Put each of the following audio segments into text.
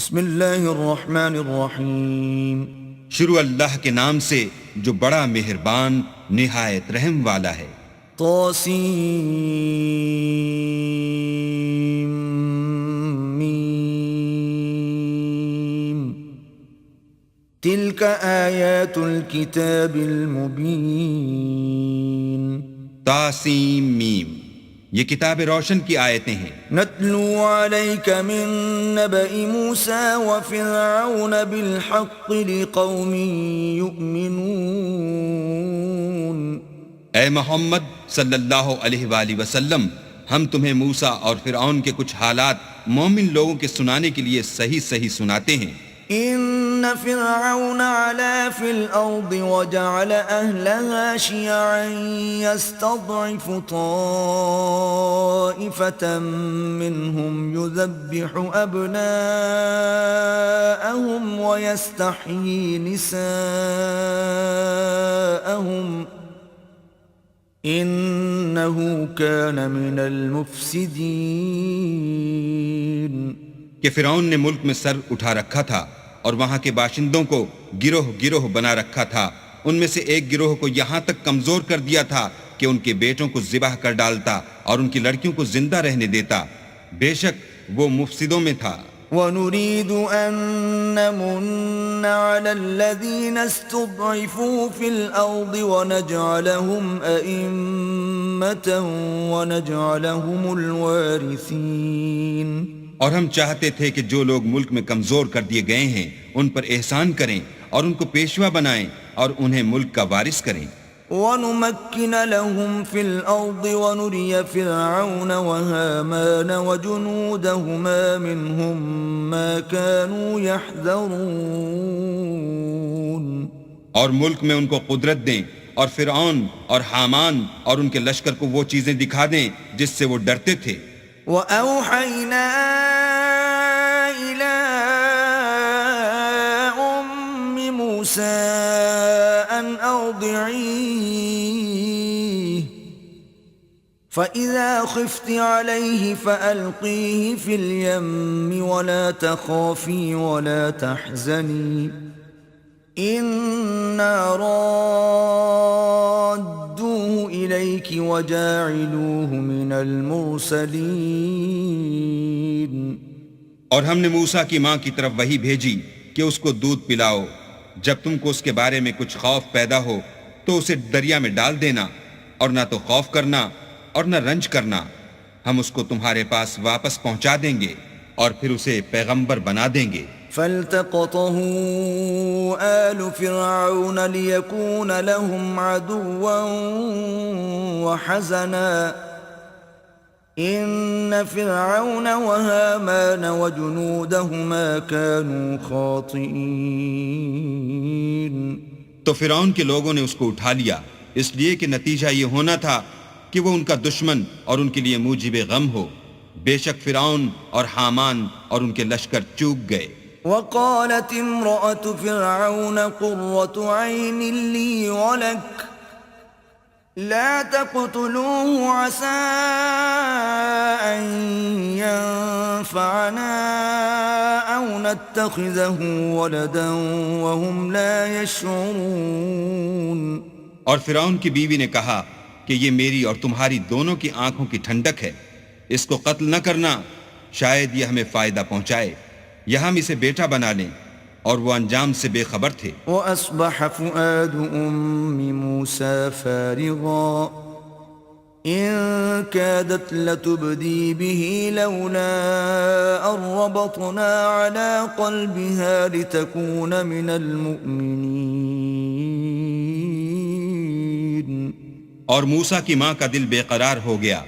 بسم اللہ الرحمن الرحیم. شروع اللہ کے نام سے جو بڑا مہربان نہایت رحم والا ہے. طاسیم میم. تلک آیات الکتاب المبین. تاسیم میم، یہ کتاب روشن کی آیتیں ہیں. نتلو علیک من نبأ موسیٰ وفرعون بالحق لقوم یؤمنون. اے محمد صلی اللہ علیہ وآلہ وسلم، ہم تمہیں موسیٰ اور فرعون کے کچھ حالات مومن لوگوں کے سنانے کے لیے صحیح صحیح سناتے ہیں. ان فرعون علا فی الارض وجعل اہلها شیعا یستضعف طائفة منهم یذبح ابناءهم ویستحیی نساءهم انه کان من المفسدین. کہ فرعون نے ملک میں سر اٹھا رکھا تھا اور وہاں کے باشندوں کو گروہ گروہ بنا رکھا تھا. ان میں سے ایک گروہ کو یہاں تک کمزور کر دیا تھا کہ ان کے بیٹوں کو ذبح کر ڈالتا اور ان کی لڑکیوں کو زندہ رہنے دیتا. بے شک وہ مفسدوں میں تھا. وَنُرِيدُ أَن نَّمُنَّ عَلَى الَّذِينَ اسْتُضْعِفُوا فِي الْأَرْضِ وَنَجْعَلَهُمْ أَئِمَّةً وَنَجْعَلَهُمُ الْوَارِثِينَ. اور ہم چاہتے تھے کہ جو لوگ ملک میں کمزور کر دیے گئے ہیں ان پر احسان کریں اور ان کو پیشوا بنائیں اور انہیں ملک کا وارث کریں. وَنُمَكِّنَ لَهُمْ فِي الْأَرْضِ وَنُرِيَ فِرْعَوْنَ وَهَامَانَ وَجُنُودَهُمَا مِنْهُمْ مَا كَانُوا يَحْذَرُونَ. اور ملک میں ان کو قدرت دیں اور فرعون اور حامان اور ان کے لشکر کو وہ چیزیں دکھا دیں جس سے وہ ڈرتے تھے. وَأَوْحَيْنَا إِلَىٰ أُمِّ مُوسَىٰ أَنْ أَرْضِعِيهِ فَإِذَا خِفْتِ عَلَيْهِ فَأَلْقِيهِ فِي الْيَمِّ وَلَا تَخَافِي وَلَا تَحْزَنِي إِنَّا رَادُّوهُ إِلَيْكِ وَجَاعِلُوهُ مِنَ الْمُرْسَلِينَ. اور ہم نے موسیٰ کی ماں کی طرف وحی بھیجی کہ اس کو دودھ پلاؤ. جب تم کو اس کے بارے میں کچھ خوف پیدا ہو تو اسے دریا میں ڈال دینا، اور نہ تو خوف کرنا اور نہ رنج کرنا. ہم اس کو تمہارے پاس واپس پہنچا دیں گے اور پھر اسے پیغمبر بنا دیں گے. فَالْتَقَطَهُ آلُ فِرْعَوْنَ لِيَكُونَ لَهُمْ عَدُوًّا وَحَزَنًا إِنَّ فِرْعَوْنَ وَهَامَانَ وَجُنُودَهُمَا كَانُوا خَاطِئِينَ. تو فرعون کے لوگوں نے اس کو اٹھا لیا اس لیے کہ نتیجہ یہ ہونا تھا کہ وہ ان کا دشمن اور ان کے لیے موجب غم ہو. بے شک فرعون اور حامان اور ان کے لشکر چوک گئے. وقالت امرأة فرعون قرة عين لي ولك لا تقتلوه عسى أن ينفعنا أو نتخذه ولدا وهم لا يشعرون. اور فرعون کی بیوی نے کہا کہ یہ میری اور تمہاری دونوں کی آنکھوں کی ٹھنڈک ہے، اس کو قتل نہ کرنا، شاید یہ ہمیں فائدہ پہنچائے یا ہم اسے بیٹا بنا لیں. اور وہ انجام سے بے خبر تھے. وَأَصْبَحَ فُؤَادُ أُمِّ مُوسَىٰ فَارِغًا إِن كَادَتْ لَتُبْدِي بِهِ لَوْلَا أَن رَّبَطْنَا عَلَىٰ قَلْبِهَا لِتَكُونَ مِنَ الْمُؤْمِنِينَ. اور موسیٰ کی ماں کا دل بے قرار ہو گیا.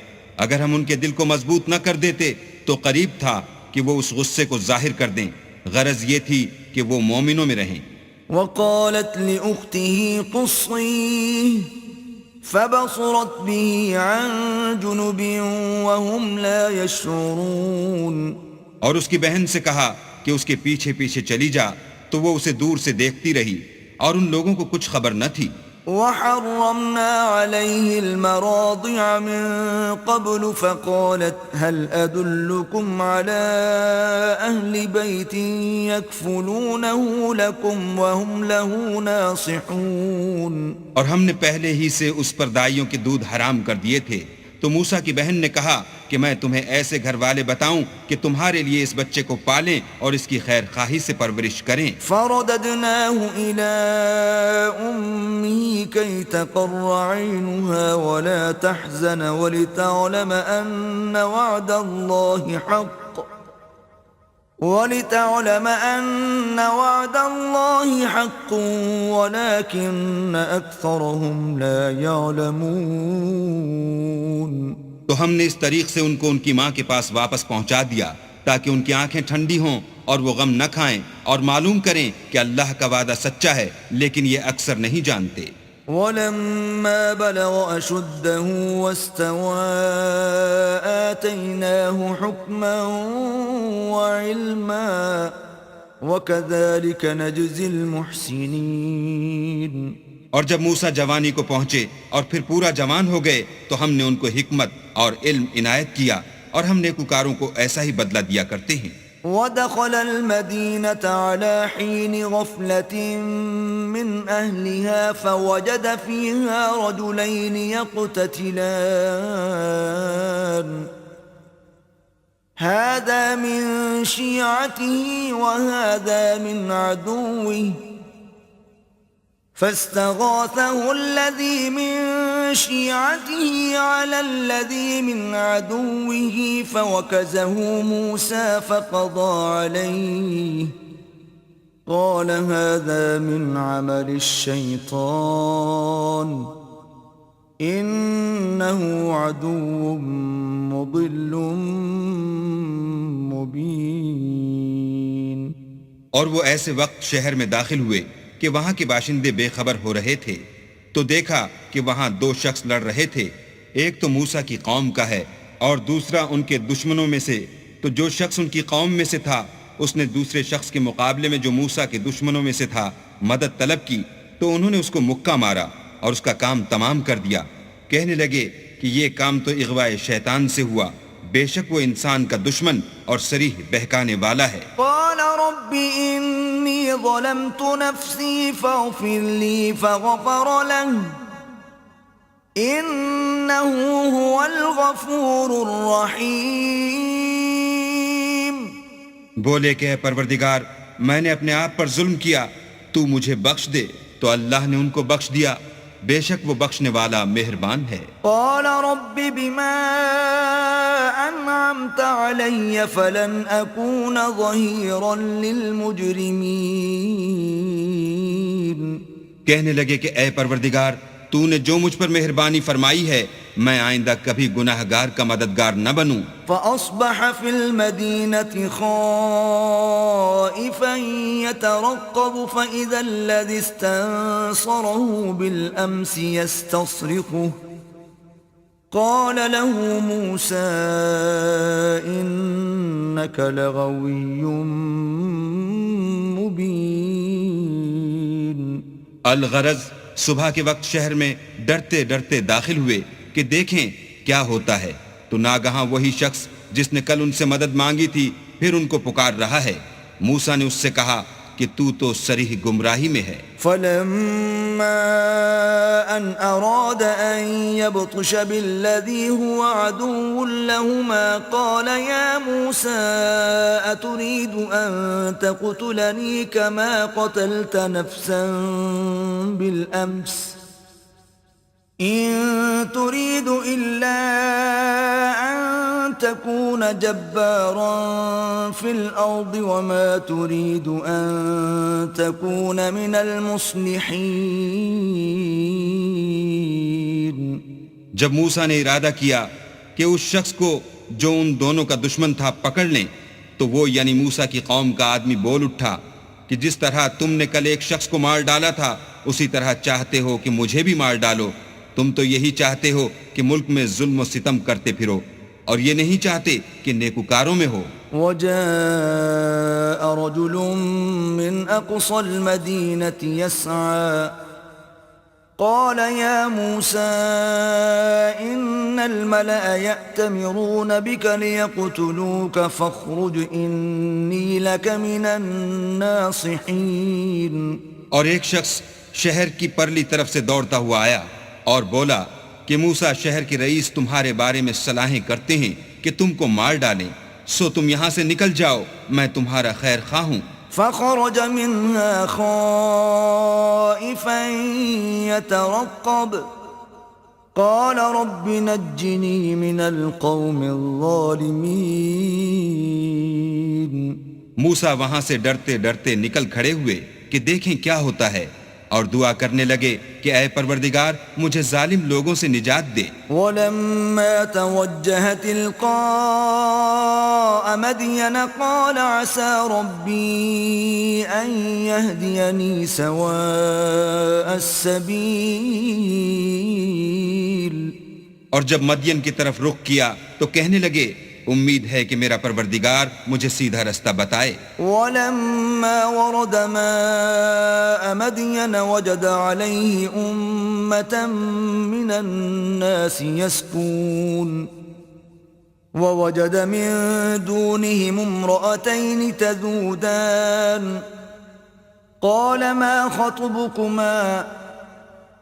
اگر ہم ان کے دل کو مضبوط نہ کر دیتے تو قریب تھا کہ وہ اس غصے کو ظاہر کر دیں. غرض یہ تھی کہ وہ مومنوں میں رہیں. وقالت لأخته قصيه فبصرت به عن جنب وهم لا يشعرون. اور اس کی بہن سے کہا کہ اس کے پیچھے پیچھے چلی جا، تو وہ اسے دور سے دیکھتی رہی اور ان لوگوں کو کچھ خبر نہ تھی. وحرمنا عليه المراضع من قبل فقالت هل أدلكم على أهل بيت يكفلونه لكم وهم له ناصحون. اور ہم نے پہلے ہی سے اس پر دائیوں کے دودھ حرام کر دیے تھے. تو موسیٰ کی بہن نے کہا کہ میں تمہیں ایسے گھر والے بتاؤں کہ تمہارے لیے اس بچے کو پالیں اور اس کی خیر خواہی سے پرورش کریں. فرددناه إلى أمه كي تقر عينها ولا تحزن ولتعلم أن وعد الله حق ولكن أكثرهم لا يعلمون. تو ہم نے اس طریق سے ان کو ان کی ماں کے پاس واپس پہنچا دیا تاکہ ان کی آنکھیں ٹھنڈی ہوں اور وہ غم نہ کھائیں اور معلوم کریں کہ اللہ کا وعدہ سچا ہے، لیکن یہ اکثر نہیں جانتے. ولما بلغ أشده واستوى آتيناه حكما وعلما وكذلك نجزي المحسنين. اور جب موسیٰ جوانی کو پہنچے اور پھر پورا جوان ہو گئے تو ہم نے ان کو حکمت اور علم عنایت کیا اور ہم نیکوکاروں کو ایسا ہی بدلہ دیا کرتے ہیں. ودخل المدينة على حين غفلة من أهلها فوجد فيها رجلين يقتتلان هذا من شيعته وهذا من عدوه فاستغاثه الذي من شيعته على الذي من عدوه فوكزه موسى فقضى عليه قال هذا من عمل الشيطان إنه عدو مضل مبين. اور وہ ایسے وقت شہر میں داخل ہوئے کہ وہاں کے باشندے بے خبر ہو رہے تھے تو دیکھا کہ وہاں دو شخص لڑ رہے تھے، ایک تو موسیٰ کی قوم کا ہے اور دوسرا ان کے دشمنوں میں سے. تو جو شخص ان کی قوم میں سے تھا اس نے دوسرے شخص کے مقابلے میں جو موسیٰ کے دشمنوں میں سے تھا مدد طلب کی تو انہوں نے اس کو مکہ مارا اور اس کا کام تمام کر دیا. کہنے لگے کہ یہ کام تو اغوائے شیطان سے ہوا، بے شک وہ انسان کا دشمن اور صریح بہکانے والا ہے. قال رب انی ظلمت نفسی فاغفر لی فغفر له انه هو الغفور الرحیم. بولے کہ اے پروردگار میں نے اپنے آپ پر ظلم کیا، تو مجھے بخش دے. تو اللہ نے ان کو بخش دیا، بے شک وہ بخشنے والا مہربان ہے. قال رب بما انعمت علی فلن اکون ظہیرا للمجرمین. کہنے لگے کہ اے پروردگار تو نے جو مجھ پر مہربانی فرمائی ہے میں آئندہ کبھی گناہگار کا مددگار نہ بنوں. فأصبح في المدينة خائفا يترقب فإذا الذي استنصره بالأمس يستصرخه قال له موسى إنك لغوي مبين. الغرض صبح کے وقت شہر میں ڈرتے ڈرتے داخل ہوئے کہ دیکھیں کیا ہوتا ہے تو ناگہاں وہی شخص جس نے کل ان سے مدد مانگی تھی پھر ان کو پکار رہا ہے. موسیٰ نے اس سے کہا کہ تو صریح گمراہی میں ہے. فلما ان اراد ان يبطش بالذي هو عدو لهما قال يا موسى اتريد ان تقتلني كما قتلت نفسا بالامس إن تريد إلا أن تكون جبارا في الأرض وما تريد أن تكون من المصلحين. جب موسیٰ نے ارادہ کیا کہ اس شخص کو جو ان دونوں کا دشمن تھا پکڑ لیں تو وہ یعنی موسیٰ کی قوم کا آدمی بول اٹھا کہ جس طرح تم نے کل ایک شخص کو مار ڈالا تھا اسی طرح چاہتے ہو کہ مجھے بھی مار ڈالو. تم تو یہی چاہتے ہو کہ ملک میں ظلم و ستم کرتے پھرو اور یہ نہیں چاہتے کہ نیکوکاروں میں ہو. وجاء رجل من أقصى المدينة يسعى قال يا موسى إن الملأ يأتمرون بك ليقتلوك فاخرج إني لك من الناصحين. اور ایک شخص شہر کی پرلی طرف سے دوڑتا ہوا آیا اور بولا کہ موسیٰ شہر کے رئیس تمہارے بارے میں صلاحیں کرتے ہیں کہ تم کو مار ڈالیں، سو تم یہاں سے نکل جاؤ، میں تمہارا خیر خواہ ہوں. فخرج منها خائفا يترقب قال رب نجني من القوم الظالمين. موسیٰ وہاں سے ڈرتے ڈرتے نکل کھڑے ہوئے کہ دیکھیں کیا ہوتا ہے، اور دعا کرنے لگے کہ اے پروردگار مجھے ظالم لوگوں سے نجات دے. ولما توجه تلقاء مدين قال عسى ربي أن يهديني سواء السبيل. اور جب مدین کی طرف رخ کیا تو کہنے لگے امید ہے کہ میرا پروردگار مجھے سیدھا رستہ بتائے. ولما ورد ماء مدين وجد عليه أمة من الناس يسقون ووجد من دونهم امرأتين تذودان قال ما خطبكما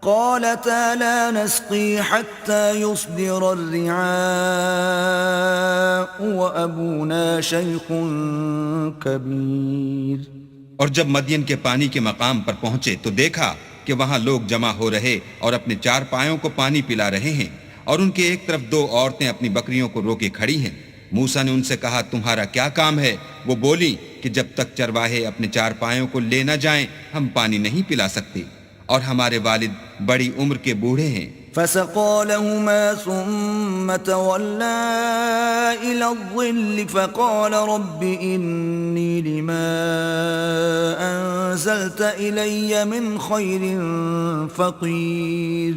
قالتا لا نسقي حتى يصدر الرعاء وأبونا شيخ كبير. اور جب مدین کے پانی کے مقام پر پہنچے تو دیکھا کہ وہاں لوگ جمع ہو رہے اور اپنے چار پایوں کو پانی پلا رہے ہیں، اور ان کے ایک طرف دو عورتیں اپنی بکریوں کو روکے کھڑی ہیں. موسیٰ نے ان سے کہا تمہارا کیا کام ہے؟ وہ بولی کہ جب تک چرواہے اپنے چار پایوں کو لے نہ جائیں ہم پانی نہیں پلا سکتے، اور ہمارے والد بڑی عمر کے بوڑھے ہیں. فسقى لهما ثم تولى إلى الظل فقال رب إني لما أنزلت إلي من خير فقير.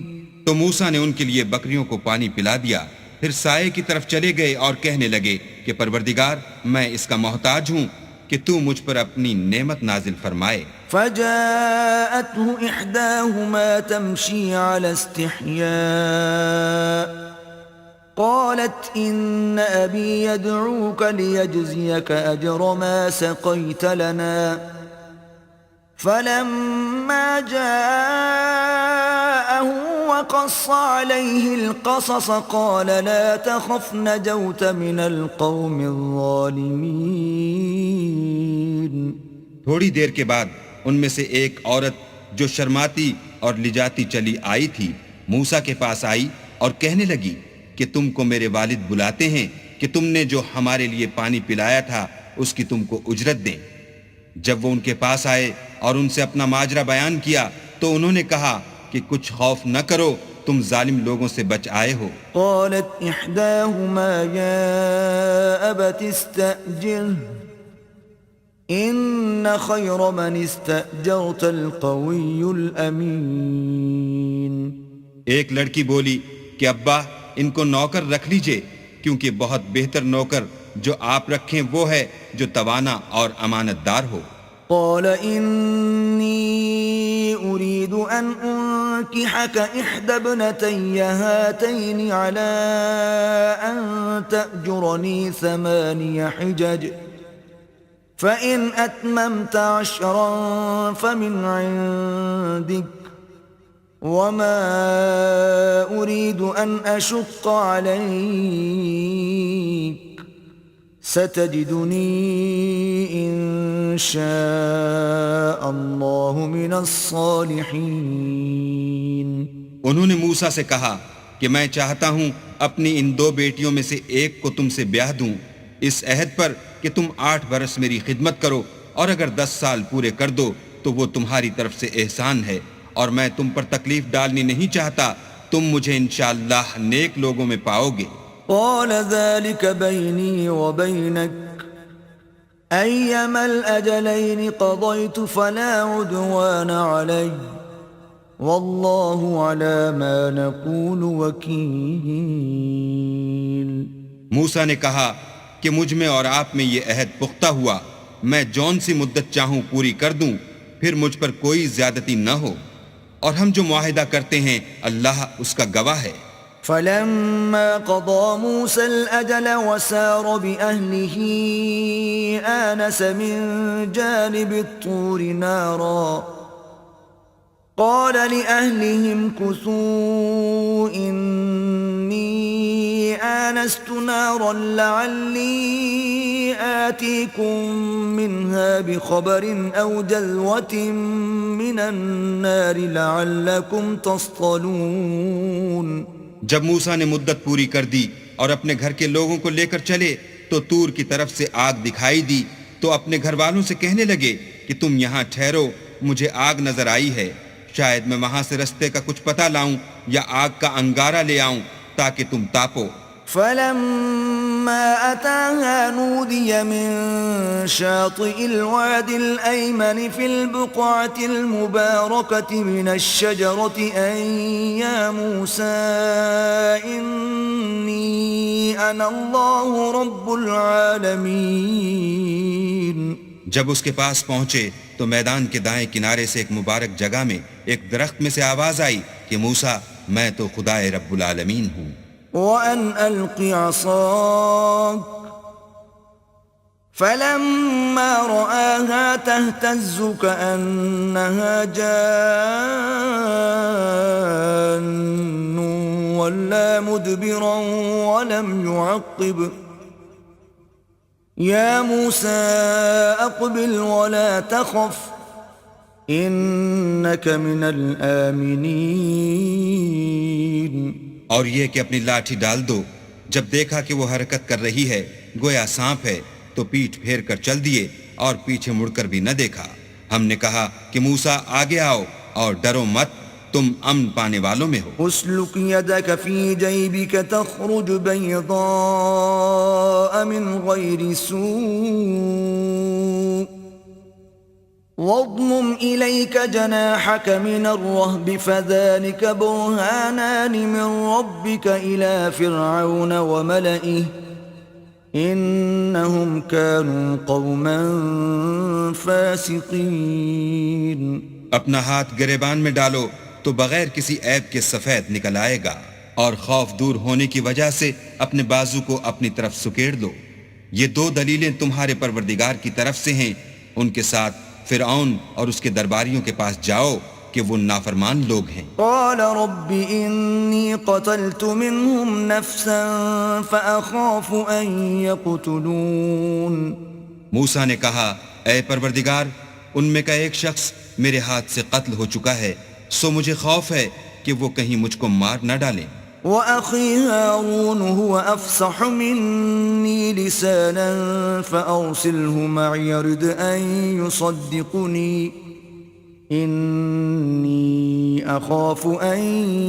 تو موسیٰ نے ان کے لیے بکریوں کو پانی پلا دیا، پھر سائے کی طرف چلے گئے اور کہنے لگے کہ پروردگار میں اس کا محتاج ہوں کہ تو مجھ پر اپنی نعمت نازل فرمائے. فجاءته إحداهما تمشي على استحياء قالت إن أبي يدعوك ليجزيك أجر ما سقيت لنا. فلما جاءه وقص عليه القصص قال لا تخف نجوت من القوم الظالمين. تھوڑی دیر کے بعد ان میں سے ایک عورت جو شرماتی اور لجاتی چلی آئی تھی موسیٰ کے پاس آئی اور کہنے لگی کہ تم کو میرے والد بلاتے ہیں کہ تم نے جو ہمارے لیے پانی پلایا تھا اس کی تم کو اجرت دیں. جب وہ ان کے پاس آئے اور ان سے اپنا ماجرا بیان کیا تو انہوں نے کہا کہ کچھ خوف نہ کرو، تم ظالم لوگوں سے بچ آئے ہو. قالت احداهما يا ابت استأجره ان خير من استأجرت القوي الامين. ایک لڑکی بولی کہ ابا ان کو نوکر رکھ لیجئے، کیونکہ بہت بہتر نوکر جو آپ رکھیں وہ ہے جو توانا اور امانت دار ہو. قال إني أريد أن أنكحك إحدى ابنتي هاتين على أن تأجرني 8 حجج فإن أتممت 10 فمن عندك وما أريد أن أشق عليك ستجدني إن شاء الله من الصالحين. انہوں نے موسیٰ سے کہا کہ میں چاہتا ہوں اپنی ان 2 بیٹیوں میں سے ایک کو تم سے بیاہ دوں اس عہد پر کہ تم 8 برس میری خدمت کرو، اور اگر 10 سال پورے کر دو تو وہ تمہاری طرف سے احسان ہے، اور میں تم پر تکلیف ڈالنی نہیں چاہتا، تم مجھے انشاءاللہ نیک لوگوں میں پاؤ گے. قال ذلك بيني وبينك أيما الأجلين قضيت فلا عدوان علي والله على ما نقول وكيل. موسیٰ نے کہا کہ مجھ میں اور آپ میں یہ عہد پختہ ہوا، میں جون سی مدت چاہوں پوری کر دوں، پھر مجھ پر کوئی زیادتی نہ ہو. اور ہم جو معاہدہ کرتے ہیں اللہ اس کا گواہ ہے۔ فلما قضى موسى الأجل وسار بأهله آنس من جانب الطور نارا قال لأهلهم كثوا إني آنست نارا لعلي آتيكم منها بخبر أو جذوة من النار لعلكم تصطلون۔ جب موسیٰ نے مدت پوری کر دی اور اپنے گھر کے لوگوں کو لے کر چلے تو طور کی طرف سے آگ دکھائی دی، تو اپنے گھر والوں سے کہنے لگے کہ تم یہاں ٹھہرو، مجھے آگ نظر آئی ہے، شاید میں وہاں سے رستے کا کچھ پتہ لاؤں یا آگ کا انگارہ لے آؤں تاکہ تم تاپو۔ فلما أتاها نودي من شاطئ الوادي الأيمن في البقعة المباركة من الشجرة أن يا موسى إني أنا الله رب العالمين۔ جب اس کے پاس پہنچے تو میدان کے دائیں کنارے سے ایک مبارک جگہ میں ایک درخت میں سے آواز آئی کہ موسیٰ میں تو خدائے رب العالمین ہوں۔ وَأَنْ أَلْقِ عَصَاكَ فَلَمَّا رَآهَا تَهْتَزُّ كَأَنَّهَا جَانٌّ وَلَّى مُدْبِرًا وَلَمْ يُعَقِّبْ يَا مُوسَى أَقْبِلْ وَلَا تَخَفْ إِنَّكَ مِنَ الْآمِنِينَ۔ اور یہ کہ اپنی لاٹھی ڈال دو۔ جب دیکھا کہ وہ حرکت کر رہی ہے گویا سانپ ہے تو پیٹھ پھیر کر چل دیے اور پیچھے مڑ کر بھی نہ دیکھا۔ ہم نے کہا کہ موسیٰ آگے آؤ اور ڈرو مت، تم امن پانے والوں میں ہو۔ اسلک یدک فی جیبک تخرج بیضاء من غیر سوء واضمم الیک جناحک من الرہب فذلک برہانان من ربک الی فرعون وملئه انہم كانوا قوما فاسقین۔ اپنا ہاتھ گریبان میں ڈالو تو بغیر کسی عیب کے سفید نکل آئے گا، اور خوف دور ہونے کی وجہ سے اپنے بازو کو اپنی طرف سکیڑ دو۔ یہ دو دلیلیں تمہارے پروردگار کی طرف سے ہیں، ان کے ساتھ فرعون اور اس کے درباریوں کے پاس جاؤ کہ وہ نافرمان لوگ ہیں۔ قال رب انی قتلت منهم نفسا فاخاف ان یقتلون۔ موسیٰ نے کہا اے پروردگار، ان میں کا ایک شخص میرے ہاتھ سے قتل ہو چکا ہے، سو مجھے خوف ہے کہ وہ کہیں مجھ کو مار نہ ڈالیں۔ وَأَخِي هَارُونُ هُوَ أَفْصَحُ مِنِّي لِسَانًا فَأَرْسِلْهُ مَعِيَ رِدْ أَن يُصَدِّقُنِي إِنِّي أَخَافُ أَن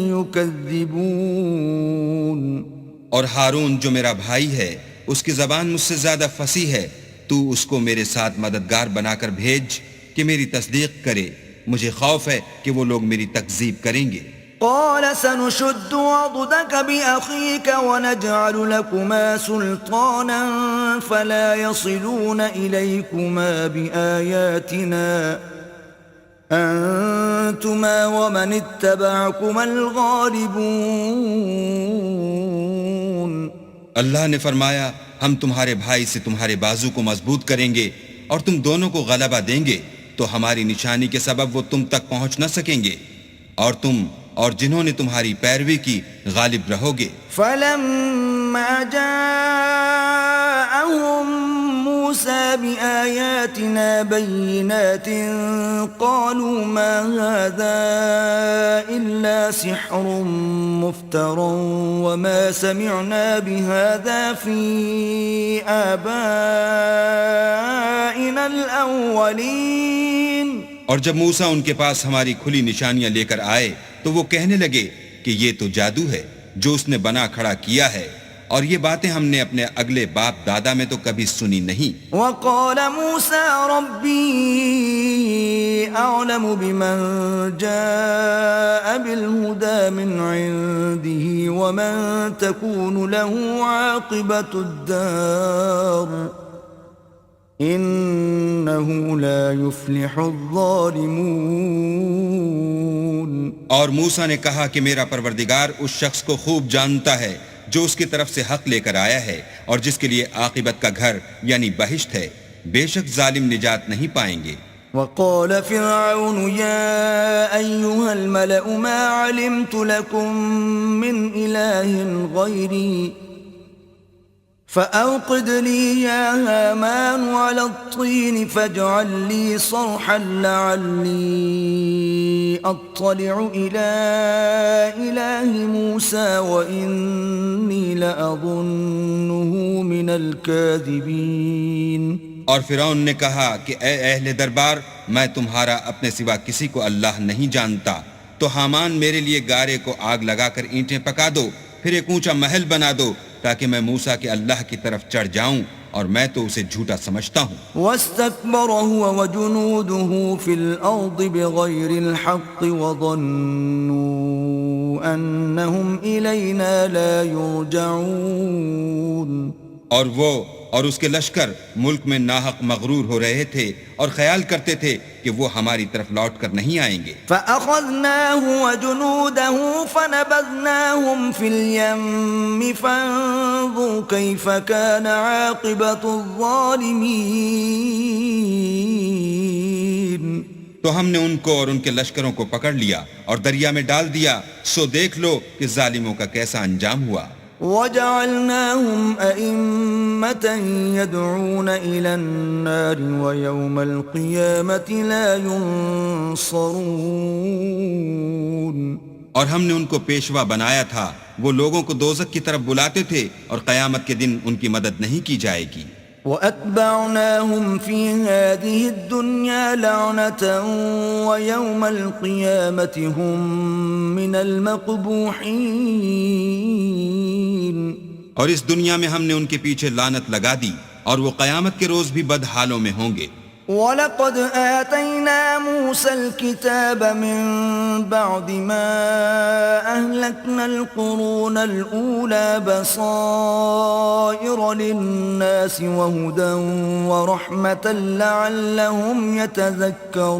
يُكَذِّبُونَ۔ اور ہارون جو میرا بھائی ہے اس کی زبان مجھ سے زیادہ فصیح ہے، تو اس کو میرے ساتھ مددگار بنا کر بھیج کہ میری تصدیق کرے، مجھے خوف ہے کہ وہ لوگ میری تکذیب کریں گے۔ قال سنشد عضدك بأخيك ونجعل لكما سلطانا فلا يصلون إليكما بآياتنا أنتما ومن اتبعكما الغالبون۔ اللہ نے فرمایا ہم تمہارے بھائی سے تمہارے بازو کو مضبوط کریں گے اور تم دونوں کو غلبہ دیں گے، تو ہماری نشانی کے سبب وہ تم تک پہنچ نہ سکیں گے، اور تم اور جنہوں نے تمہاری پیروی کی غالب رہو گے۔ فَلَمَّا جَاءَهُم مُوسَى بِآيَاتِنَا بَيِّنَاتٍ قَالُوا مَا هَذَا إِلَّا سِحْرٌ مُفْتَرًى وَمَا سَمِعْنَا بِهَذَا فِي آبَائِنَا الْأَوَّلِينَ۔ اور جب موسیٰ ان کے پاس ہماری کھلی نشانیاں لے کر آئے تو وہ کہنے لگے کہ یہ تو جادو ہے جو اس نے بنا کھڑا کیا ہے، اور یہ باتیں ہم نے اپنے اگلے باپ دادا میں تو کبھی سنی نہیں۔ وَقَالَ مُوسَى رَبِّي أَعْلَمُ بِمَنْ جَاءَ بِالْهُدَى مِنْ عِنْدِهِ وَمَنْ تَكُونُ لَهُ عَاقِبَةُ الدَّارِ إنه لا يفلح الظالمون. اور موسیٰ نے کہا کہ میرا پروردگار اس شخص کو خوب جانتا ہے جو اس کی طرف سے حق لے کر آیا ہے اور جس کے لیے عاقبت کا گھر یعنی بہشت ہے. بے شک ظالم نجات نہیں پائیں گے. وقال فرعون يا أيها الملأ ما علمت لكم من إله غيري فأوقد لي يا هامان على الطين فاجعل لي صرحا لعلي أطلع إلى إله موسى وإني لأظنه من الكاذبين. اور فرعون نے کہا کہ اے اہل دربار، میں تمہارا اپنے سوا کسی کو اللہ نہیں جانتا، تو حامان میرے لیے گارے کو آگ لگا کر اینٹیں پکا دو، پھر ایک اونچا محل بنا دو تاکہ میں موسیٰ کے اللہ کی طرف چڑھ جاؤں، اور میں تو اسے جھوٹا سمجھتا ہوں. واستكبر هو وجنوده في الأرض بغير الحق وظنوا أنهم إلينا لا يرجعون. اور وہ اور اس کے لشکر ملک میں ناحق مغرور ہو رہے تھے اور خیال کرتے تھے کہ وہ ہماری طرف لوٹ کر نہیں آئیں گے. فَأَخَذْنَاهُ وَجُنُودَهُ فَنَبَذْنَاهُمْ فِي الْيَمِّ فَانظُرْ كَيْفَ كَانَ عَاقِبَةُ الظَّالِمِينَ. تو ہم نے ان کو اور ان کے لشکروں کو پکڑ لیا اور دریا میں ڈال دیا، سو دیکھ لو کہ ظالموں کا کیسا انجام ہوا. وَجَعَلْنَاهُمْ أَئِمَّةً يَدْعُونَ إِلَى النَّارِ وَيَوْمَ الْقِيَامَةِ لَا يُنصَرُونَ. اور ہم نے ان کو پیشوا بنایا تھا، وہ لوگوں کو دوزخ کی طرف بلاتے تھے اور قیامت کے دن ان کی مدد نہیں کی جائے گی. وَأَتْبَعْنَاهُمْ فِي هَذِهِ الدُّنْيَا لَعْنَةً وَيَوْمَ الْقِيَامَةِ هُمْ مِنَ الْمَقْبُوحِينَ. اور اس دنیا میں ہم نے ان کے پیچھے لعنت لگا دی اور وہ قیامت کے روز بھی بد حالوں میں ہوں گے. وَلَقَدْ آتَيْنَا مُوسَى الْكِتَابَ مِنْ بَعْدِ مَا أَهْلَكْنَا الْقُرُونَ الْأُولَى بَصَائِرَ لِلنَّاسِ وَهُدًى وَرَحْمَةً لَعَلَّهُمْ يَتَذَكَّرُونَ.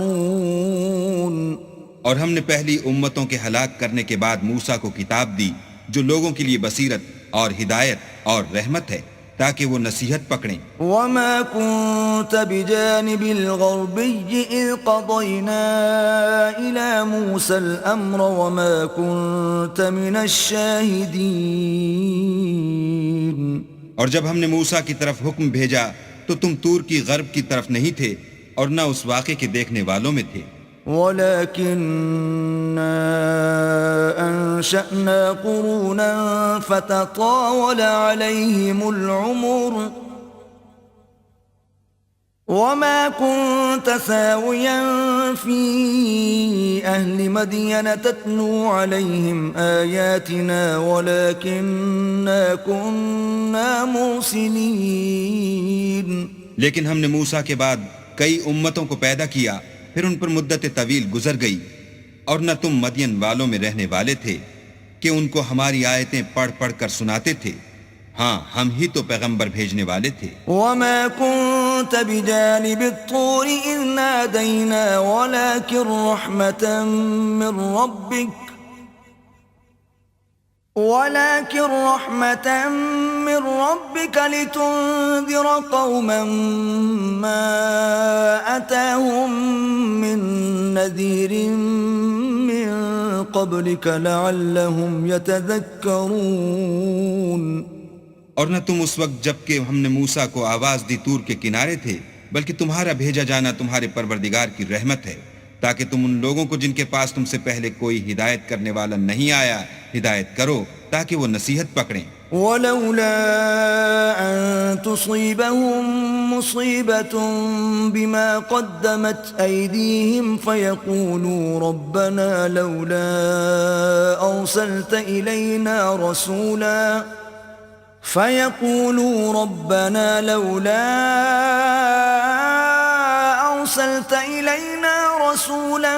اور ہم نے پہلی امتوں کے ہلاک کرنے کے بعد موسیٰ کو کتاب دی جو لوگوں کے لیے بصیرت اور ہدایت اور رحمت ہے تاکہ وہ نصیحت پکڑیں. وَمَا كُنْتَ بِجَانِبِ الْغَرْبِيِّ إِذْ قَضَيْنَا إِلَى مُوسَى الْأَمْرَ وَمَا كُنْتَ مِنَ الشَّاهِدِينَ. اور جب ہم نے موسیٰ کی طرف حکم بھیجا تو تم طور کی غرب کی طرف نہیں تھے اور نہ اس واقعے کے دیکھنے والوں میں تھے. وَلَكِنَّا أَنشَأْنَا قُرُونًا فَتَطَاوَلَ عَلَيْهِمُ الْعُمُرُ وَمَا كُنْتَ ثَاوِيًا فِي أَهْلِ مَدْيَنَ تَتْلُو عَلَيْهِمْ آيَاتِنَا وَلَكِنَّا كُنَّا مُرْسِلِينَ. لیکن ہم نے موسیٰ کے بعد کئی امتوں کو پیدا کیا، پھر ان پر مدت طویل گزر گئی، اور نہ تم مدین والوں میں رہنے والے تھے کہ ان کو ہماری آیتیں پڑھ پڑھ کر سناتے تھے. ہاں ہم ہی تو پیغمبر بھیجنے والے تھے. وَمَا كُنْتَ بِجَانِبِ الطُّورِ إِذْ نَادَيْنَا وَلَكِنْ رَحْمَةً مِّن رَّبِّكَ لِتُنذِرَ قَوْمًا مَّا أَتَاهُم مِّن نَّذِيرٍ مِّن قَبْلِكَ لَعَلَّهُمْ يَتَذَكَّرُونَ. اور نہ تم اس وقت جب کہ ہم نے موسیٰ کو آواز دی طور کے کنارے تھے، بلکہ تمہارا بھیجا جانا تمہارے پروردگار کی رحمت ہے تاکہ تم ان لوگوں کو جن کے پاس تم سے پہلے کوئی ہدایت کرنے والا نہیں آیا ہدایت کرو تاکہ وہ نصیحت پکڑیں. وَلَوْلَا أَن تُصِيبَهُم مُّصِيبَةٌ بِمَا قَدَّمَتْ أَيْدِيهِمْ فَيَقُولُوا رَبَّنَا لَوْلَا أَرْسَلْتَ إِلَيْنَا رَسُولًا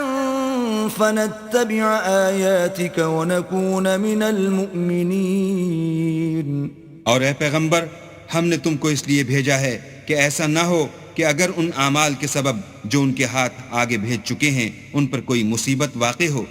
فَنَتَّبِعَ آيَاتِكَ وَنَكُونَ مِنَ الْمُؤْمِنِينَ. اور اے پیغمبر، ہم نے تم کو اس لیے بھیجا ہے کہ ایسا نہ ہو کہ اگر ان اعمال کے سبب جو ان کے ہاتھ آگے بھیج چکے ہیں ان پر کوئی مصیبت واقع ہو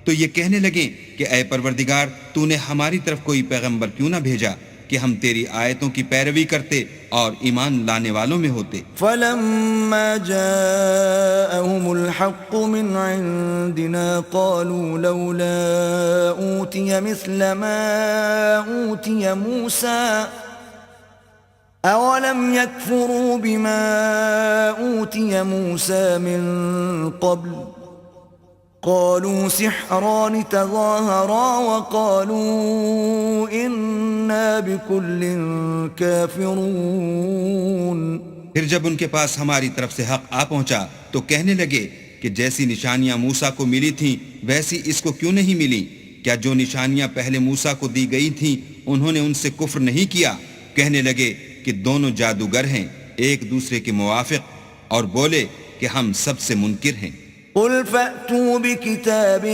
تو یہ کہنے لگیں کہ اے پروردگار تو نے ہماری طرف کوئی پیغمبر کیوں نہ بھیجا کہ ہم تیری آیتوں کی پیروی کرتے اور ایمان لانے والوں میں ہوتے. فلما جاءهم الحق من عندنا قالوا لولا أوتي مثل ما أوتي موسى أولم يكفروا بما أوتي موسى من قبل قالوا سحران تظاهرا وقالوا إنا بكل كافرون. پھر جب ان کے پاس ہماری طرف سے حق آ پہنچا تو کہنے لگے کہ جیسی نشانیاں موسیٰ کو ملی تھیں ویسی اس کو کیوں نہیں ملی؟ کیا جو نشانیاں پہلے موسیٰ کو دی گئی تھیں انہوں نے ان سے کفر نہیں کیا؟ کہنے لگے کہ دونوں جادوگر ہیں ایک دوسرے کے موافق، اور بولے کہ ہم سب سے منکر ہیں. قل فأتوا بكتاب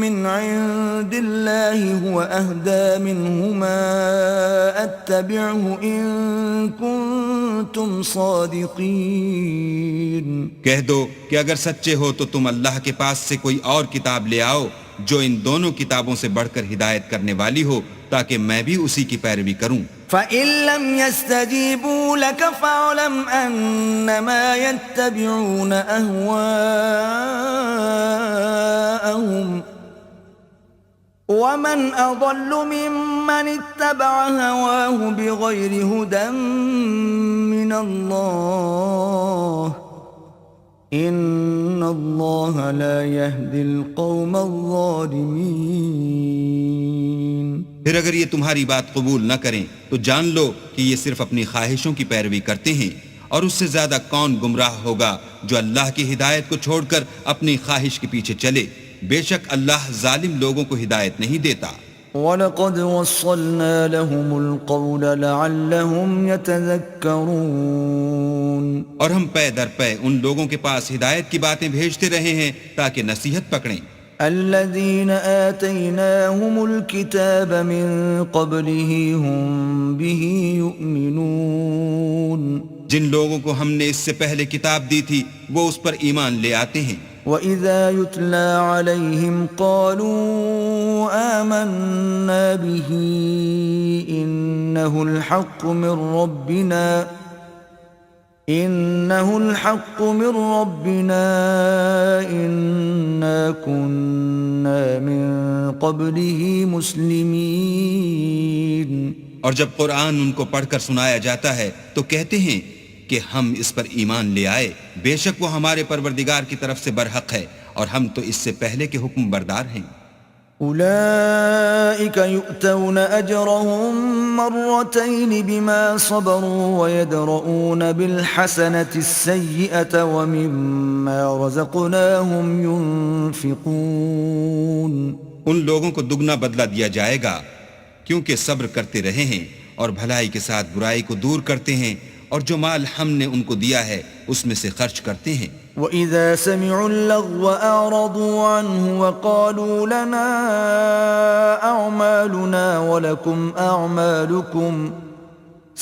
من عند الله هو أهدى منهما أتبعه إن كنتم صادقين. کہہ دو کہ اگر سچے ہو تو تم اللہ کے پاس سے کوئی اور کتاب لے آؤ جو ان دونوں کتابوں سے بڑھ کر ہدایت کرنے والی ہو تاکہ میں بھی اسی کی پیروی کروں. فَإِن لَّمْ يَسْتَجِيبُوا لَكَ فَاعْلَمْ أَنَّمَا يَتَّبِعُونَ أَهْوَاءَهُمْ وَمَنْ أَضَلُّ مِمَّنِ اتَّبَعَ هَوَاهُ بِغَيْرِ هُدًى مِّنَ اللَّهِ إِنَّ اللَّهَ لَا يَهْدِي الْقَوْمَ الظَّالِمِينَ. پھر اگر یہ تمہاری بات قبول نہ کریں تو جان لو کہ یہ صرف اپنی خواہشوں کی پیروی کرتے ہیں، اور اس سے زیادہ کون گمراہ ہوگا جو اللہ کی ہدایت کو چھوڑ کر اپنی خواہش کے پیچھے چلے. بے شک اللہ ظالم لوگوں کو ہدایت نہیں دیتا. وَلَقَدْ وَصَّلْنَا لَهُمُ الْقَوْلَ لَعَلَّهُمْ يَتَذَكَّرُونَ. اور ہم پے در پے ان لوگوں کے پاس ہدایت کی باتیں بھیجتے رہے ہیں تاکہ نصیحت پکڑیں. الذين آتيناهم الكتاب من قبله هم به يؤمنون. جن لوگوں کو ہم نے اس سے پہلے کتاب دی تھی وہ اس پر ایمان لے آتے ہیں. وَإِذَا يُتْلَى عَلَيْهِمْ قَالُوا آمَنَّا بِهِ إِنَّهُ الْحَقُّ مِنْ رَبِّنَا إِنَّا كُنَّا مِن قَبْلِهِ مُسْلِمِينَ. اور جب قرآن ان کو پڑھ کر سنایا جاتا ہے تو کہتے ہیں کہ ہم اس پر ایمان لے آئے، بے شک وہ ہمارے پروردگار کی طرف سے برحق ہے اور ہم تو اس سے پہلے کے حکم بردار ہیں. أولئك يؤتون أجرهم مرتين بما صبروا ويدرؤون بالحسنة السيئة ومما رزقناهم ينفقون. ان لوگوں کو دگنا بدلہ دیا جائے گا کیونکہ صبر کرتے رہے ہیں اور بھلائی کے ساتھ برائی کو دور کرتے ہیں، اور جو مال ہم نے ان کو دیا ہے اس میں سے خرچ کرتے ہیں. وَإِذَا سَمِعُوا اللَّغْوَ أَعْرَضُوا عَنْهُ وَقَالُوا لَنَا أَعْمَالُنَا وَلَكُمْ أَعْمَالُكُمْ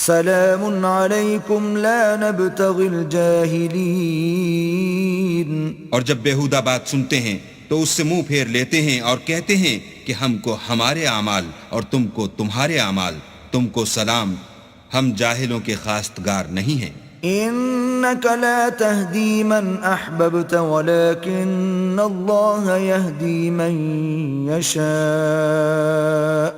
سَلَامٌ عَلَيْكُمْ لَا نَبْتَغِي الْجَاهِلِينَ. اور جب بیہودہ بات سنتے ہیں تو اس سے منہ پھیر لیتے ہیں اور کہتے ہیں کہ ہم کو ہمارے اعمال اور تم کو تمہارے اعمال، تم کو سلام، ہم جاہلوں کے خواستگار نہیں ہیں. إنك لا تهدي من أحببت ولكن الله يهدي من يشاء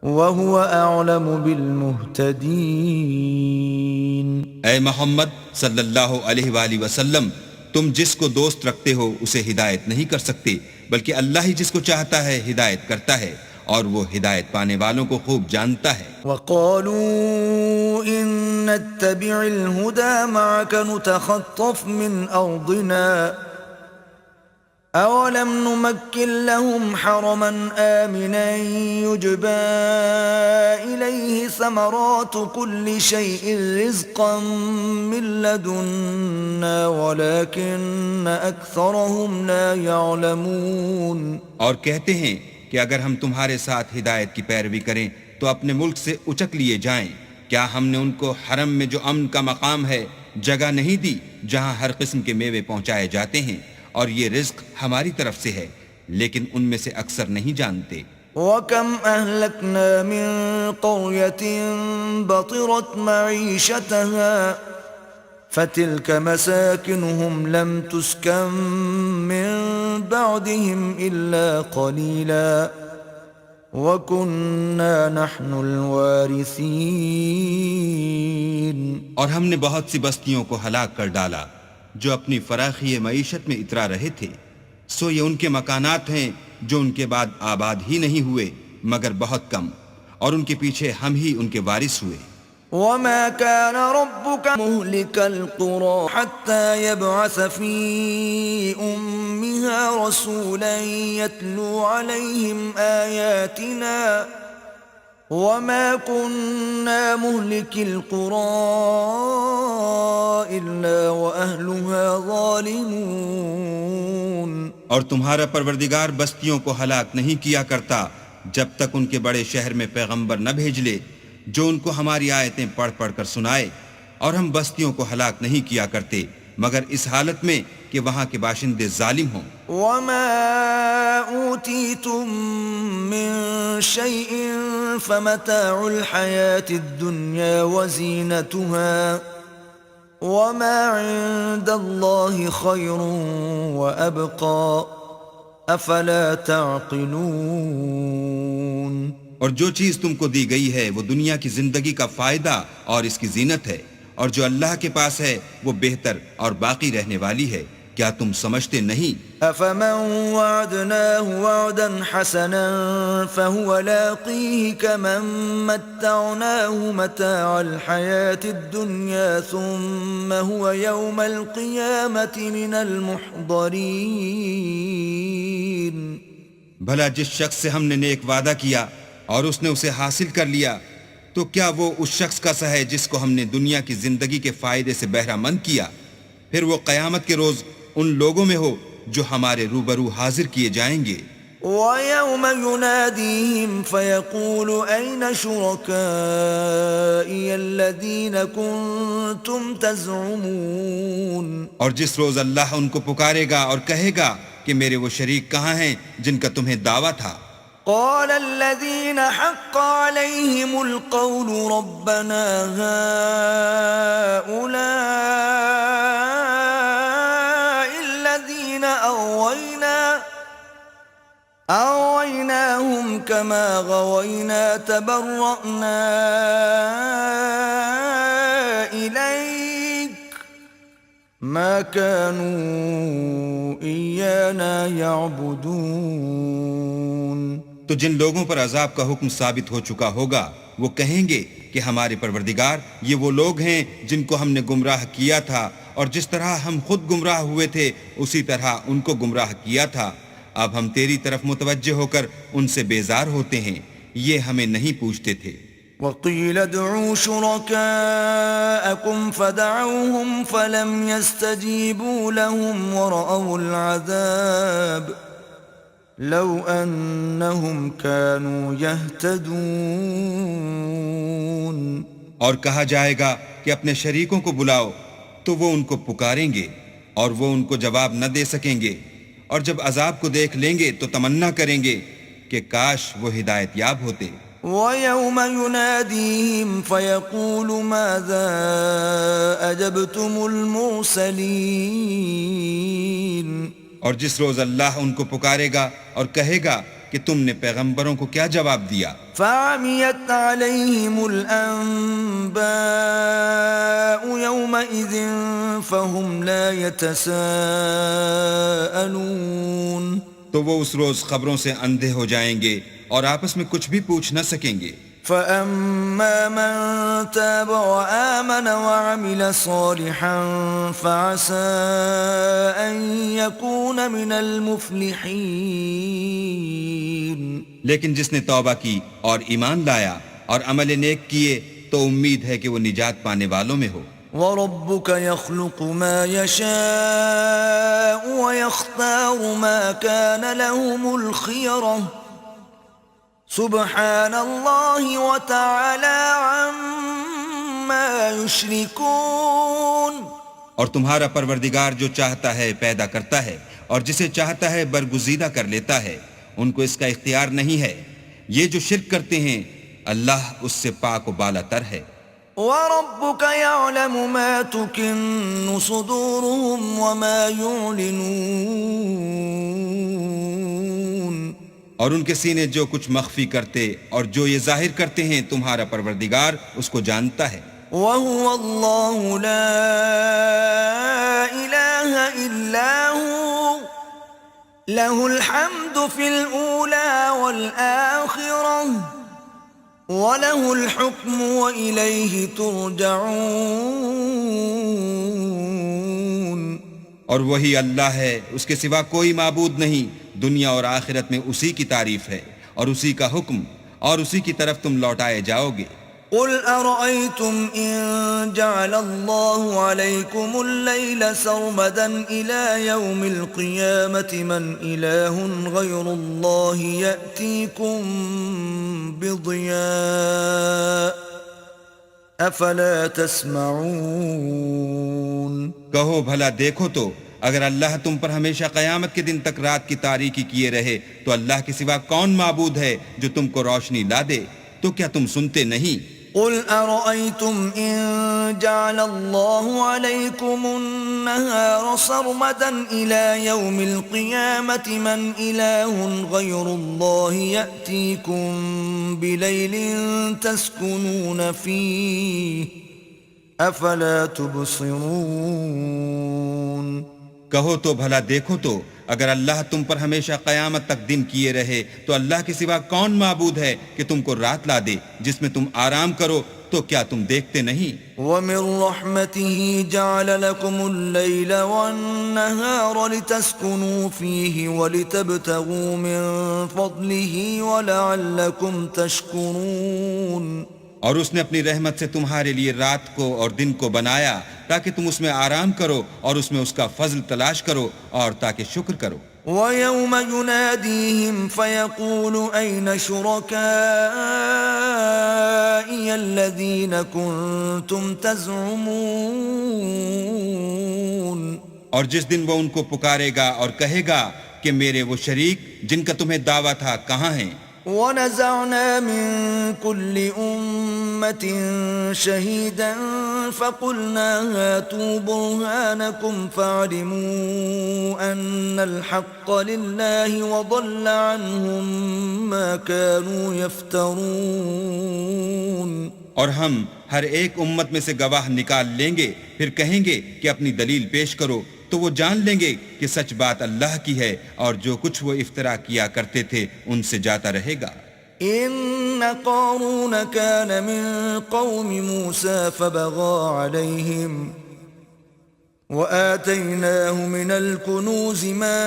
وهو أعلم بالمهتدين. اے محمد صلی اللہ علیہ وآلہ وسلم، تم جس کو دوست رکھتے ہو اسے ہدایت نہیں کر سکتے، بلکہ اللہ ہی جس کو چاہتا ہے ہدایت کرتا ہے، اور وہ ہدایت پانے والوں کو خوب جانتا ہے. وقالوا إن نتبع الهدى معك نتخطف من أرضنا أولم نمكن لهم حرما آمنا يجبى إليه ثمرات كل شيء رزقا من لدنا ولكن أكثرهم لا يعلمون. اور کہتے ہیں کہ اگر ہم تمہارے ساتھ ہدایت کی پیروی کریں تو اپنے ملک سے اچک لیے جائیں. کیا ہم نے ان کو حرم میں جو امن کا مقام ہے جگہ نہیں دی جہاں ہر قسم کے میوے پہنچائے جاتے ہیں، اور یہ رزق ہماری طرف سے ہے، لیکن ان میں سے اکثر نہیں جانتے۔ وَكَمْ أَهْلَكْنَا مِن قَرْيَةٍ بَطِرَتْ مَعِيشَتَهَا فَتِلْكَ مَسَاكِنُهُمْ لَمْ تُسْكَنْ مِن بَعْدِهِمْ إِلَّا قَلِيلًا وَكُنَّا نَحْنُ الْوَارِثِينَ۔ اور ہم نے بہت سی بستیوں کو ہلاک کر ڈالا جو اپنی فراخی معیشت میں اترا رہے تھے، سو یہ ان کے مکانات ہیں جو ان کے بعد آباد ہی نہیں ہوئے مگر بہت کم، اور ان کے پیچھے ہم ہی ان کے وارث ہوئے۔ وَمَا كَانَ رَبُّكَ مُهْلِكَ الْقُرَى حَتَّى يَبْعَثَ فِي أُمِّهَا رَسُولًا يَتْلُو عَلَيْهِمْ آيَاتِنَا وَمَا كُنَّا مُهْلِكِ الْقُرَى إِلَّا وَأَهْلُهَا ظَالِمُونَ۔ اور تمہارا پروردگار بستیوں کو ہلاک نہیں کیا کرتا جب تک ان کے بڑے شہر میں پیغمبر نہ بھیج لے جو ان کو ہماری آیتیں پڑھ پڑھ کر سنائے، اور ہم بستیوں کو ہلاک نہیں کیا کرتے مگر اس حالت میں کہ وہاں کے باشندے ظالم ہوں۔ وَمَا أُوتِيتُم مِّن شَيْءٍ فَمَتَاعُ الْحَيَاةِ الدُّنْيَا وَزِينَتُهَا وَمَا عِندَ اللَّهِ خَيْرٌ وَأَبْقَى أَفَلَا تَعْقِلُونَ۔ اور جو چیز تم کو دی گئی ہے وہ دنیا کی زندگی کا فائدہ اور اس کی زینت ہے، اور جو اللہ کے پاس ہے وہ بہتر اور باقی رہنے والی ہے، کیا تم سمجھتے نہیں؟ أَفَمَنْ وَعَدْنَاهُ وَعْدًا حَسَنًا فَهُوَ لَاقِيهِ كَمَنْ مَتَّعْنَاهُ مَتَاعَ الْحَيَاةِ الدُّنْيَا ثُمَّ هُوَ يَوْمَ الْقِيَامَةِ مِنَ الْمُحْضَرِينَ۔ بھلا جس شخص سے ہم نے نیک وعدہ کیا اور اس نے اسے حاصل کر لیا، تو کیا وہ اس شخص کا سا ہے جس کو ہم نے دنیا کی زندگی کے فائدے سے بہرہ مند کیا؟ پھر وہ قیامت کے روز ان لوگوں میں ہو جو ہمارے روبرو حاضر کیے جائیں گے۔ وَيَوْمَ يُنَادِيهِمْ فَيَقُولُ أَيْنَ شُرَكَائِيَ الَّذِينَ كُنتُمْ تَزْعُمُونَ۔ اور جس روز اللہ ان کو پکارے گا اور کہے گا کہ میرے وہ شریک کہاں ہیں جن کا تمہیں دعویٰ تھا؟ قال الذين حق عليهم القول ربنا هؤلاء الذين أغويناهم كما غوينا تبرأنا إليك ما كانوا إيانا يعبدون۔ تو جن لوگوں پر عذاب کا حکم ثابت ہو چکا ہوگا وہ کہیں گے کہ ہمارے پروردگار یہ وہ لوگ ہیں جن کو ہم نے گمراہ کیا تھا، اور جس طرح ہم خود گمراہ ہوئے تھے اسی طرح ان کو گمراہ کیا تھا۔ اب ہم تیری طرف متوجہ ہو کر ان سے بیزار ہوتے ہیں، یہ ہمیں نہیں پوچھتے تھے۔ وَقِيلَ ادْعُوا شُرَكَاءَكُمْ فَدَعَوْهُمْ فَلَمْ يَسْتَجِيبُوا لَهُمْ وَرَأَوُا الْعَذَابَ لَوْ أَنَّهُمْ كَانُوا يَهْتَدُونَ۔ اور کہا جائے گا کہ اپنے شریکوں کو بلاؤ تو وہ ان کو پکاریں گے اور وہ ان کو جواب نہ دے سکیں گے، اور جب عذاب کو دیکھ لیں گے تو تمنا کریں گے کہ کاش وہ ہدایت یاب ہوتے۔ وَيَوْمَ يُنَادِيهِمْ فَيَقُولُ مَاذَا أَجَبْتُمُ الْمُرْسَلِينَ۔ اور جس روز اللہ ان کو پکارے گا اور کہے گا کہ تم نے پیغمبروں کو کیا جواب دیا؟ فَعَمِيَتْ عَلَيْهِمُ الْأَنبَاءُ يَوْمَئِذٍ فَهُمْ لَا يَتَسَاءَلُونَ۔ تو وہ اس روز خبروں سے اندھے ہو جائیں گے اور آپس میں کچھ بھی پوچھ نہ سکیں گے۔ فَأَمَّا مَن تَابَ وَآمَنَ وَعَمِلَ صَالِحًا فَعَسَىٰ أَن يَكُونَ مِنَ الْمُفْلِحِينَ۔ لیکن جس نے توبہ کی اور ایمان لایا اور عمل نیک کیے تو امید ہے کہ وہ نجات پانے والوں میں ہو۔ وَرَبُّكَ يَخْلُقُ مَا يَشَاءُ وَيَخْتَارُ مَا كَانَ لَهُمُ الْخِيَرَةُ سُبْحَانَ اللَّهِ وَتَعَالَى عَمَّا يشركون اور تمہارا پروردگار جو چاہتا ہے پیدا کرتا ہے اور جسے چاہتا ہے برگزیدہ کر لیتا ہے، ان کو اس کا اختیار نہیں ہے۔ یہ جو شرک کرتے ہیں اللہ اس سے پاک و بالا تر ہے۔ وَرَبُّكَ يَعْلَمُ مَا تُكِنُّ صُدُورُهُمْ وَمَا يُعْلِنُونَ اور ان کے سینے جو کچھ مخفی کرتے اور جو یہ ظاہر کرتے ہیں تمہارا پروردگار اس کو جانتا ہے۔ وَهُوَ اللَّهُ لَا إِلَٰهَ إِلَّا هُوَ لَهُ الْحَمْدُ فِي الْأُولَى وَالْآخِرَةِ وَلَهُ الْحُكْمُ وَإِلَيْهِ تُرْجَعُونَ اور وہی اللہ ہے، اس کے سوا کوئی معبود نہیں، دنیا اور آخرت میں اسی کی تعریف ہے اور اسی کا حکم اور اسی کی طرف تم لوٹائے جاؤ گے۔ قُلْ أَرَأَيْتُمْ إِن جَعَلَ اللَّهُ عَلَيْكُمُ اللَّيْلَ سَرْمَدًا إِلَى يَوْمِ الْقِيَامَةِ مَنْ إِلَٰهٌ غَيْرُ اللَّهِ يَأْتِيكُمْ بِضِيَاءٍ أَفَلَا تَسْمَعُونَ کہو بھلا دیکھو تو اگر اللہ تم پر ہمیشہ قیامت کے دن تک رات کی تاریکی کیے رہے تو اللہ کے سوا کون معبود ہے جو تم کو روشنی لا دے؟ تو کیا تم سنتے نہیں؟ قُلْ أَرَأَيْتُمْ إِن جَعَلَ اللَّهُ عَلَيْكُمُ النَّهَارَ سَرْمَدًا إِلَى يَوْمِ الْقِيَامَةِ مَنْ إِلَٰهٌ غَيْرُ اللَّهِ يَأْتِيكُمْ بِلَيْلٍ تَسْكُنُونَ فِيهِ أَفَلَا تُبْصِرُونَ کہو تو بھلا دیکھو تو اگر اللہ تم پر ہمیشہ قیامت تک دن کیے رہے تو اللہ کے سوا کون معبود ہے کہ تم کو رات لا دے جس میں تم آرام کرو؟ تو کیا تم دیکھتے نہیں؟ وَمِن رَحْمَتِهِ جَعَلَ لَكُمُ اللَّيْلَ وَالنَّهَارَ لِتَسْكُنُوا فِيهِ وَلِتَبْتَغُوا مِن فَضْلِهِ وَلَعَلَّكُمْ تَشْكُرُونَ اور اس نے اپنی رحمت سے تمہارے لیے رات کو اور دن کو بنایا تاکہ تم اس میں آرام کرو اور اس میں اس کا فضل تلاش کرو اور تاکہ شکر کرو۔ وَيَوْمَ يُنَادِيهِمْ فَيَقُولُ أَيْنَ شُرَكَائِيَ الَّذِينَ كُنتُمْ تَزْعُمُونَ اور جس دن وہ ان کو پکارے گا اور کہے گا کہ میرے وہ شریک جن کا تمہیں دعویٰ تھا کہاں ہیں؟ وَنَزَعْنَا مِن كُلِّ أُمَّةٍ شَهِيدًا فَقُلْنَا هَاتُوا بُرْهَانَكُمْ فَعَلِمُوا أَنَّ الْحَقَّ لِلَّهِ وَضَلَّ عَنْهُمْ مَا كَانُوا يَفْتَرُونَ اور ہم ہر ایک امت میں سے گواہ نکال لیں گے، پھر کہیں گے کہ اپنی دلیل پیش کرو، تو وہ جان لیں گے کہ سچ بات اللہ کی ہے اور جو کچھ وہ افترا کیا کرتے تھے ان سے جاتا رہے گا۔ إِنَّ قَارُونَ كَانَ مِن قَوْمِ مُوسَى فَبَغَىٰ عَلَيْهِمْ وَآتَيْنَاهُ مِنَ الْكُنُوزِ مَا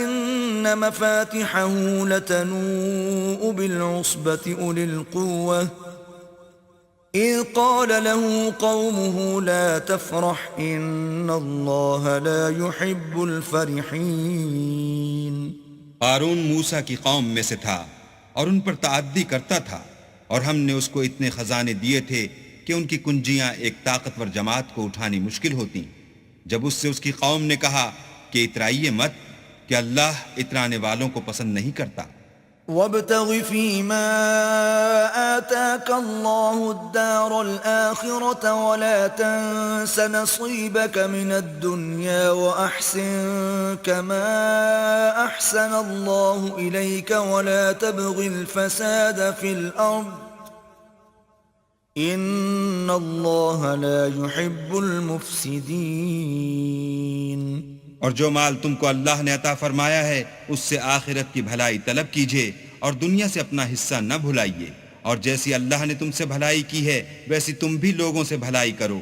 إِنَّ مَفَاتِحَهُ لَتَنُوءُ بِالْعُصْبَةِ أُولِي الْقُوَّةِ إِذْ قَالَ لَهُ قَوْمُهُ لَا تَفْرَحْ إِنَّ اللَّهَ لَا يُحِبُّ الْفَرِحِينَ قارون موسیٰ کی قوم میں سے تھا اور ان پر تعدی کرتا تھا، اور ہم نے اس کو اتنے خزانے دیے تھے کہ ان کی کنجیاں ایک طاقتور جماعت کو اٹھانی مشکل ہوتی۔ جب اس سے اس کی قوم نے کہا کہ اترائیے مت کہ اللہ اترانے والوں کو پسند نہیں کرتا۔ وَابْتَغِ فِيمَا آتَاكَ اللَّهُ الدَّارَ الْآخِرَةَ وَلَا تَنْسَ نَصِيبَكَ مِنَ الدُّنْيَا وَأَحْسِنْ كَمَا أَحْسَنَ اللَّهُ إِلَيْكَ وَلَا تَبْغِ الْفَسَادَ فِي الْأَرْضِ إِنَّ اللَّهَ لَا يُحِبُّ الْمُفْسِدِينَ اور جو مال تم کو اللہ نے عطا فرمایا ہے اس سے آخرت کی بھلائی طلب کیجیے اور دنیا سے اپنا حصہ نہ بھلائیے، اور جیسی اللہ نے تم سے بھلائی کی ہے ویسی تم بھی لوگوں سے بھلائی کرو،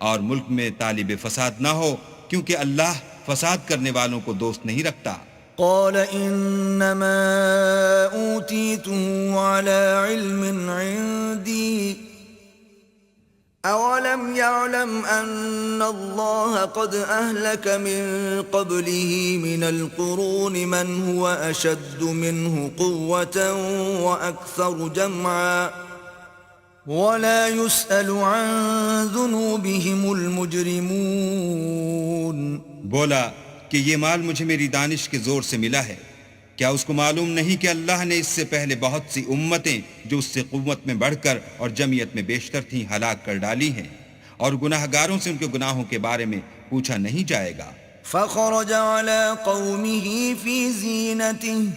اور ملک میں طالب فساد نہ ہو کیونکہ اللہ فساد کرنے والوں کو دوست نہیں رکھتا۔ قال انما اوتیته على علم عندي اولم يعلم ان الله قد اهلك من قبله من القرون من هو اشد منه قوة واكثر جمعا ولا يسأل عن ذنوبهم المجرمون. بولا کہ یہ مال مجھے میری دانش کے زور سے ملا ہے. کیا اس کو معلوم نہیں کہ اللہ نے اس سے پہلے بہت سی امتیں جو اس سے قوت میں بڑھ کر اور جمعیت میں بیشتر تھیں ہلاک کر ڈالی ہیں، اور گناہ گاروں سے ان کے گناہوں کے بارے میں پوچھا نہیں جائے گا. فخرج على قومه في زينته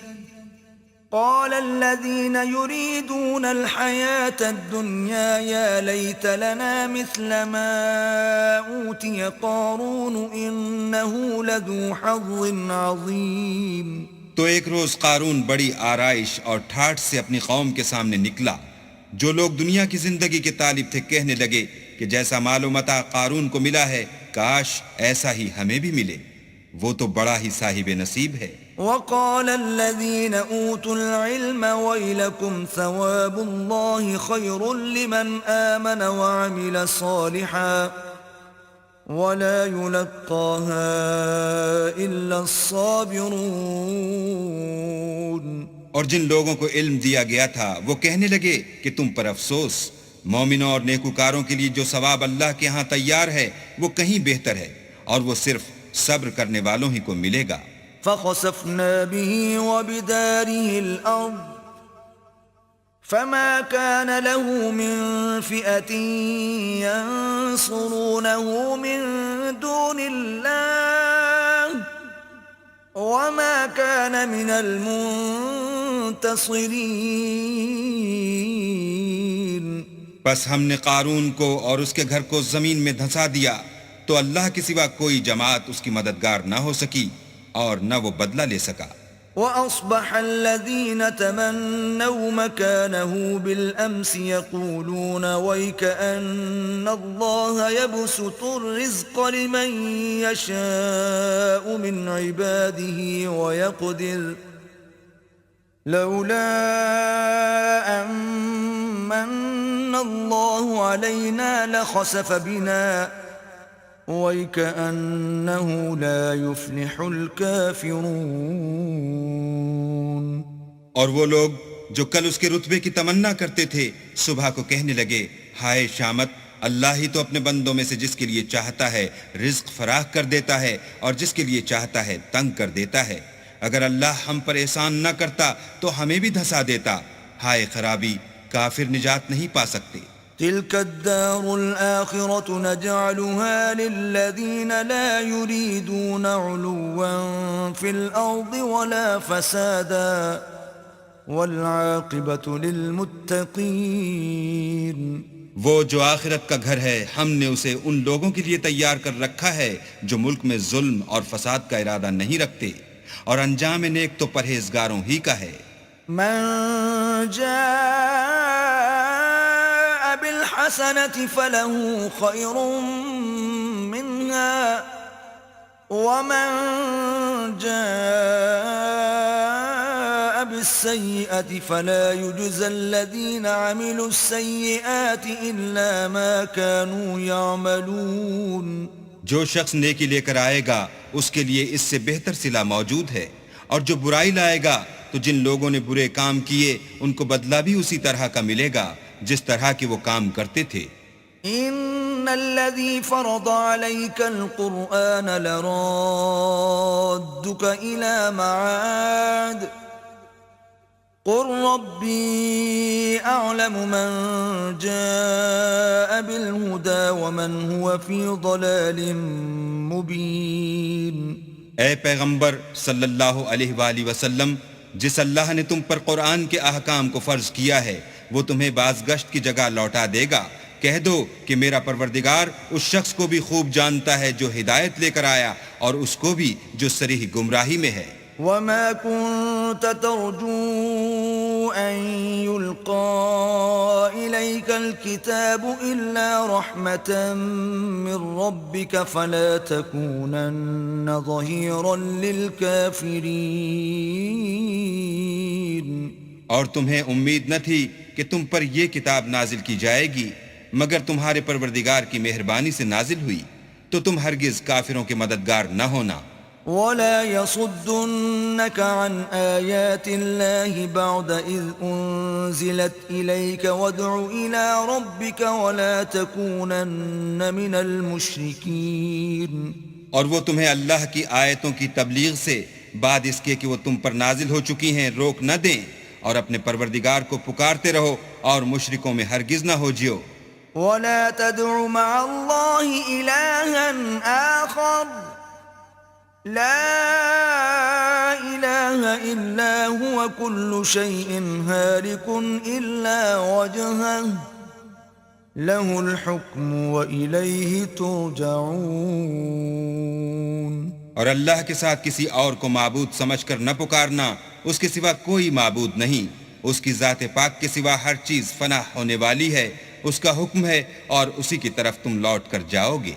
قال الذين يريدون الحياة الدنيا يا ليت لنا مثل ما أوتي قارون إنه لذو حظ عظيم. تو ایک روز قارون بڑی آرائش اور ٹھاٹھ سے اپنی قوم کے سامنے نکلا. جو لوگ دنیا کی زندگی کے طالب تھے کہنے لگے کہ جیسا مال و متاع قارون کو ملا ہے کاش ایسا ہی ہمیں بھی ملے، وہ تو بڑا ہی صاحب نصیب ہے. وقال الذين أوتوا العلم ويلكم ثواب الله خير لمن آمن وعمل صالحا ولا يلقاها إلا الصابرون. اور جن لوگوں کو علم دیا گیا تھا وہ کہنے لگے کہ تم پر افسوس، مومنوں اور نیکوکاروں کے لیے جو ثواب اللہ کے ہاں تیار ہے وہ کہیں بہتر ہے، اور وہ صرف صبر کرنے والوں ہی کو ملے گا. فخسفنا به وبداره الأرض فما كان له من فئة ينصرونه من دون الله وما كان من المنتصرين. بس ہم نے قارون کو اور اس کے گھر کو زمین میں دھنسا دیا تو اللہ کے سوا کوئی جماعت اس کی مددگار نہ ہو سکی اور نہ وہ بدلہ لے سکا. وأصبح الذين تمنوا مكانه بالأمس يقولون ويكأن الله يبسط الرزق لمن يشاء من عباده ويقدر لولا أمن الله علينا لخسف بنا وَيْكَأَنَّهُ لَا يُفْلِحُ الْكَافِرُونَ. اور وہ لوگ جو کل اس کے رتبے کی تمنا کرتے تھے صبح کو کہنے لگے ہائے شامت، اللہ ہی تو اپنے بندوں میں سے جس کے لیے چاہتا ہے رزق فراخ کر دیتا ہے اور جس کے لیے چاہتا ہے تنگ کر دیتا ہے. اگر اللہ ہم پر احسان نہ کرتا تو ہمیں بھی دھنسا دیتا. ہائے خرابی، کافر نجات نہیں پا سکتے. تلك الدار الآخرة نجعلها للذين لا يريدون علوا في الأرض ولا فسادا والعاقبة للمتقين. وہ جو آخرت کا گھر ہے ہم نے اسے ان لوگوں کے لیے تیار کر رکھا ہے جو ملک میں ظلم اور فساد کا ارادہ نہیں رکھتے، اور انجام نیک تو پرہیزگاروں ہی کا ہے. من جاء بالحسنة فله خير منها ومن جاء بالسيئة فلا يجزى الذين عملوا السيئات إلا ما كانوا يعملون. جو شخص نیکی لے کر آئے گا اس کے لیے اس سے بہتر صلہ موجود ہے، اور جو برائی لائے گا تو جن لوگوں نے برے کام کیے ان کو بدلہ بھی اسی طرح کا ملے گا جس طرح کے وہ کام کرتے تھے. ان الذي فرض عليك القرآن لرادك الى معاد قل ربي اعلم من جاء بالهدى ومن هو في ضلال مبين. اے پیغمبر صلی اللہ علیہ وآلہ وسلم، جس اللہ نے تم پر قرآن کے احکام کو فرض کیا ہے وہ تمہیں بازگشت کی جگہ لوٹا دے گا. کہہ دو کہ میرا پروردگار اس شخص کو بھی خوب جانتا ہے جو ہدایت لے کر آیا اور اس کو بھی جو صریح گمراہی میں ہے. وما كنت ترجو أن يلقى إليك الكتاب إلا رحمة من ربك فلا تكونن ظهيرا للكافرين. اور تمہیں امید نہ تھی کہ تم پر یہ کتاب نازل کی جائے گی مگر تمہارے پروردگار کی مہربانی سے نازل ہوئی، تو تم ہرگز کافروں کے مددگار نہ ہونا. ولا يصدنك عن آيات الله بعد إذ أنزلت إليك وادع إلى ربك ولا تكونن من المشركين. اور وہ تمہیں اللہ کی آیتوں کی تبلیغ سے بعد اس کے کہ وہ تم پر نازل ہو چکی ہیں روک نہ دیں، اور اپنے پروردگار کو پکارتے رہو اور مشرکوں میں ہرگز نہ ہو جیو. ولا تدع مع الله إلها آخر لا إله إلا هو كل شيء هالك إلا وجهه له الحكم وإليه ترجعون. اور اللہ کے ساتھ کسی اور کو معبود سمجھ کر نہ پکارنا، اس کے سوا کوئی معبود نہیں، اس کی ذات پاک کے سوا ہر چیز فنا ہونے والی ہے، اس کا حکم ہے اور اسی کی طرف تم لوٹ کر جاؤ گے.